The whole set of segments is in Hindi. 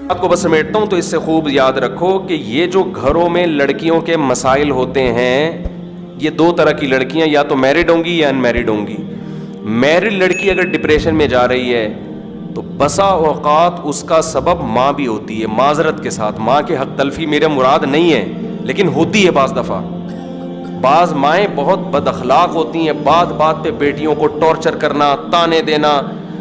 बात को बस समेटता हूं तो इससे खूब याद रखो कि ये जो घरों में लड़कियों के मसाइल होते हैं, ये दो तरह की लड़कियां, या तो मैरिड होंगी या अनमैरिड होंगी। मैरिड लड़की अगर डिप्रेशन में जा रही है तो बसा औकात उसका सबब माँ भी होती है। माजरत के साथ, माँ के हक तलफी मेरा मुराद नहीं है, लेकिन होती है बाज़ दफ़ा। बाज़ माएँ बहुत बदअखलाक होती हैं, बात बात पे बेटियों को टॉर्चर करना, ताने देना।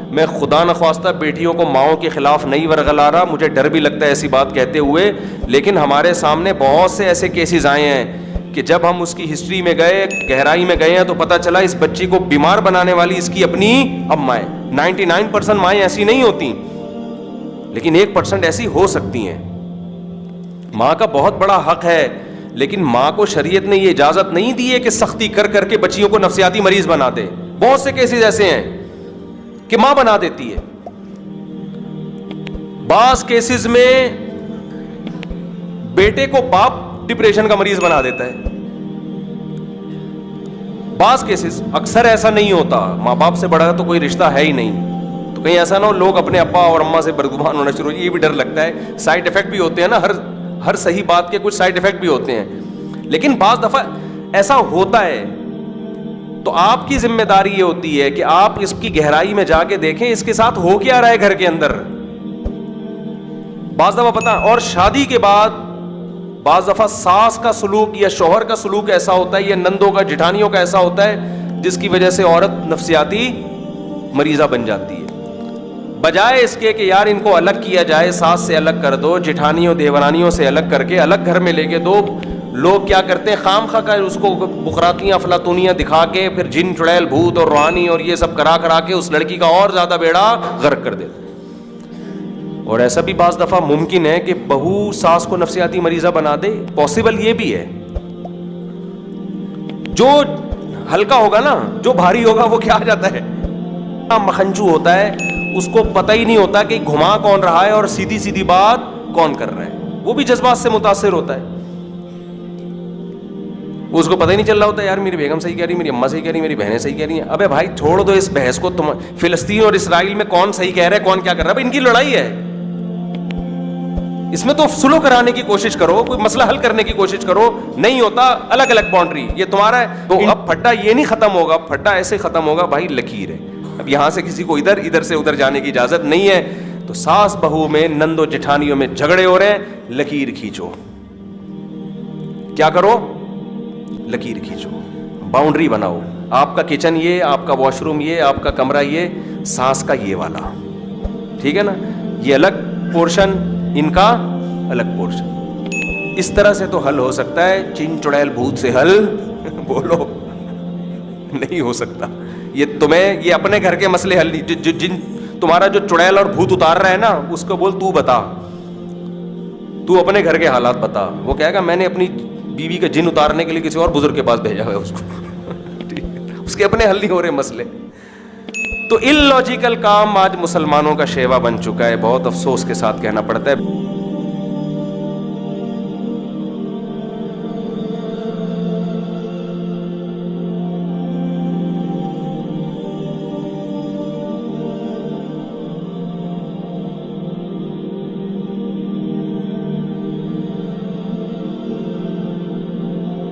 मैं खुदा न ख्वास्ता बेटियों को माओं के खिलाफ नहीं वरगला रहा, मुझे डर भी लगता है ऐसी बात कहते हुए, लेकिन हमारे सामने बहुत से ऐसे केसेस आए हैं कि जब हम उसकी हिस्ट्री में गए, गहराई में गए हैं, तो पता चला इस बच्ची को बीमार बनाने वाली इसकी अपनी अम्मा है। 99% माएँ ऐसी नहीं होती, लेकिन 1% ऐसी हो सकती हैं। माँ का बहुत बड़ा हक है, लेकिन माँ को शरीयत ने ये इजाजत नहीं दी है कि सख्ती कर करके बच्चियों को नफ्सियाती मरीज बना दे। बहुत से केसेस ऐसे हैं कि माँ बना देती है। बास केसेस में बेटे को बाप डिप्रेशन का मरीज बना देता है। बास केसेस, अक्सर ऐसा नहीं होता। माँ बाप से बड़ा तो कोई रिश्ता है ही नहीं, तो कहीं ऐसा ना हो लोग अपने अब्बा और अम्मा से बदगुमान होना शुरू, ये भी डर लगता है। साइड इफेक्ट भी होते हैं ना, हर सही बात के कुछ साइड इफेक्ट भी होते हैं, लेकिन बाज दफा ऐसा होता है। तो आपकी जिम्मेदारी ये होती है कि आप इसकी गहराई में जाके देखें इसके साथ हो क्या रहा है घर के अंदर। बाज दफा पता, और शादी के बाद बाज दफा सास का सलूक या शौहर का सलूक ऐसा होता है, या नंदों का, जिठानियों का ऐसा होता है, जिसकी वजह से औरत नफ्सियाती मरीजा बन जाती है। बजाय इसके कि यार इनको अलग किया जाए, सास से अलग कर दो, जिठानियों देवरानियों से अलग करके अलग घर में लेके दो, लोग क्या करते हैं खाम खा कर उसको बुखराकियाँ अफलातूनियाँ दिखा के फिर जिन चुड़ैल भूत और रूहानी और ये सब करा करा के उस लड़की का और ज्यादा बेड़ा गर्क कर देते। और ऐसा भी बाज दफा मुमकिन है कि बहू सास को नफ्सियाती मरीजा बना दे, पॉसिबल ये भी है। जो हल्का होगा ना, जो भारी होगा वो क्या आ जाता है, मखंजू होता है, उसको पता ही नहीं होता कि घुमा कौन रहा है और सीधी सीधी बात कौन कर रहा है। वो भी जज्बात से मुतासिर होता है, उसको पता ही नहीं चल रहा होता यार मेरी बेगम सही कह रही, मेरी अम्मा सही कह रही, मेरी बहनें सही कह रही हैं। अबे भाई छोड़ दो इस बहस को, तुम फिलिस्तीन और इसराइल में कौन सही कह रहा है कौन क्या कर रहा है, इनकी लड़ाई है। इसमें तो सुलह कराने की कोशिश करो, कोई मसला हल करने की कोशिश करो। नहीं होता, अलग अलग बाउंड्री, ये तुम्हारा है तो अब फट्टा ये नहीं खत्म होगा, फट्टा ऐसे खत्म होगा भाई, लकीर है। अब यहां से किसी को इधर, इधर से उधर जाने की इजाजत नहीं है। तो सास बहू में, नंदो जेठानियों में झगड़े हो रहे हैं, लकीर खींचो। क्या करो, लकीर खींचो, बाउंड्री बनाओ। आपका किचन ये, आपका वॉशरूम ये, आपका कमरा ये, सास का ये वाला, ठीक है ना, ये अलग पोर्शन, इनका अलग पोर्शन। इस तरह से तो हल हो सकता है, चिन चुड़ैल भूत से हल बोलो नहीं हो सकता। ये तुम्हें, ये अपने घर के मसले हल नहीं, जिन तुम्हारा जो चुड़ैल और भूत उतार रहा है ना, उसको बोल तू बता, तू अपने घर के हालात बता। वो कहेगा मैंने अपनी बीवी का जिन उतारने के लिए किसी और बुजुर्ग के पास भेजा है उसको उसके अपने हल नहीं हो रहे मसले। तो इलॉजिकल काम आज मुसलमानों का शेवा बन चुका है, बहुत अफसोस के साथ कहना पड़ता है।